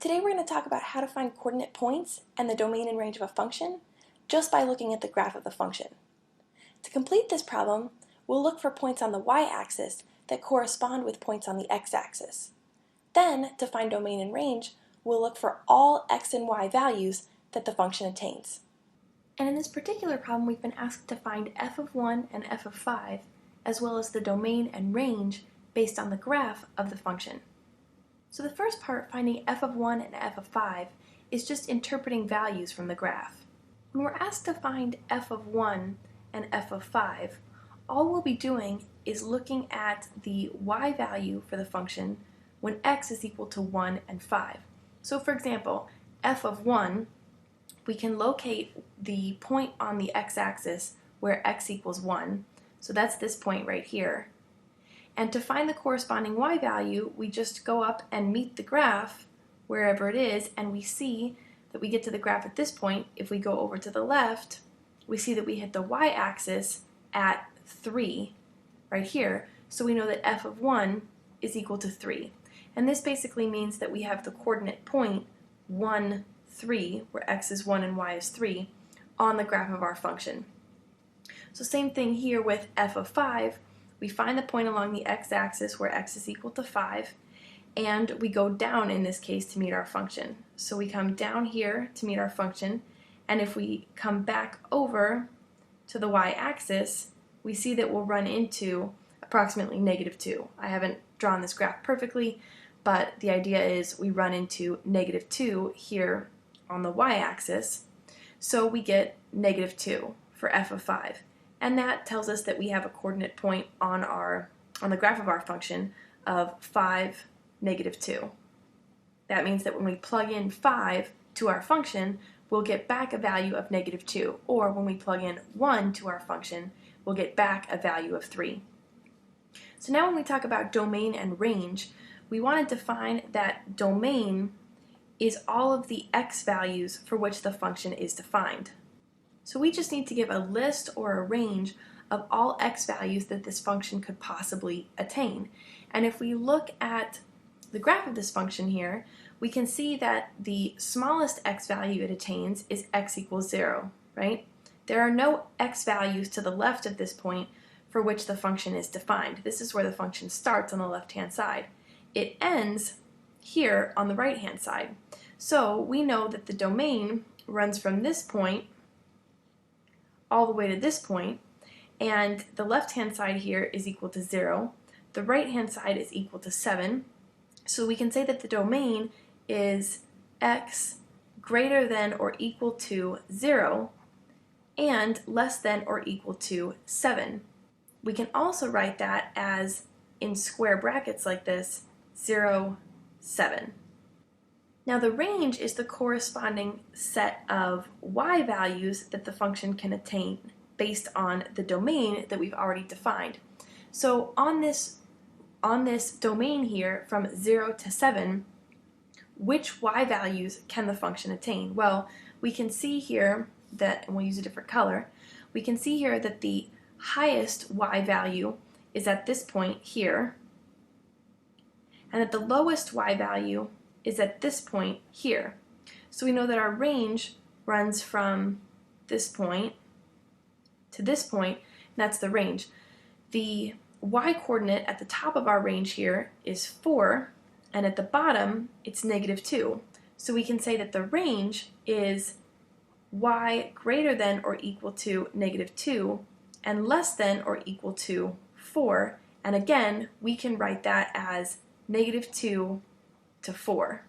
Today we're going to talk about how to find coordinate points and the domain and range of a function just by looking at the graph of the function. To complete this problem, we'll look for points on the y-axis that correspond with points on the x-axis. Then, to find domain and range, we'll look for all x and y values that the function attains. And in this particular problem, we've been asked to find f of 1 and f of 5, as well as the domain and range based on the graph of the function. So the first part, finding f of 1 and f of 5, is just interpreting values from the graph. When we're asked to find f of 1 and f of 5, all we'll be doing is looking at the y value for the function when x is equal to 1 and 5. So for example, f of 1, we can locate the point on the x-axis where x equals 1. So that's this point right here. And to find the corresponding y value, we just go up and meet the graph wherever it is, and we see that we get to the graph at this point. If we go over to the left, we see that we hit the y-axis at 3 right here. So we know that f of 1 is equal to 3. And this basically means that we have the coordinate point 1, 3, where x is 1 and y is 3, on the graph of our function. So same thing here with f of 5. We find the point along the x-axis where x is equal to 5, and we go down in this case to meet our function. So we come down here to meet our function, and if we come back over to the y-axis, we see that we'll run into approximately -2. I haven't drawn this graph perfectly, but the idea is we run into -2 here on the y-axis, so we get -2 for f of 5. And that tells us that we have a coordinate point on the graph of our function of 5, -2. That means that when we plug in 5 to our function, we'll get back a value of -2, or when we plug in 1 to our function, we'll get back a value of 3. So now when we talk about domain and range, we want to define that domain is all of the x values for which the function is defined. So we just need to give a list or a range of all x values that this function could possibly attain. And if we look at the graph of this function here, we can see that the smallest x value it attains is x equals 0, right? There are no x values to the left of this point for which the function is defined. This is where the function starts on the left-hand side. It ends here on the right-hand side. So we know that the domain runs from this point all the way to this point, and the left-hand side here is equal to 0. The right-hand side is equal to 7. So we can say that the domain is x greater than or equal to 0 and less than or equal to 7. We can also write that as, in square brackets like this, 0, 7. Now the range is the corresponding set of y values that the function can attain based on the domain that we've already defined. So on this domain here from 0 to 7, which y values can the function attain? Well, we can see here that, and we'll use a different color, we can see here that the highest y value is at this point here, and that the lowest y value is at this point here. So we know that our range runs from this point to this point, and that's the range. The y-coordinate at the top of our range here is 4, and at the bottom it's -2. So we can say that the range is y greater than or equal to -2 and less than or equal to 4, and again we can write that as -2 to 4.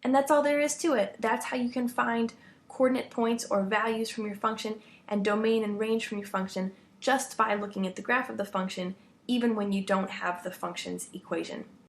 And that's all there is to it. That's how you can find coordinate points or values from your function and domain and range from your function just by looking at the graph of the function, even when you don't have the function's equation.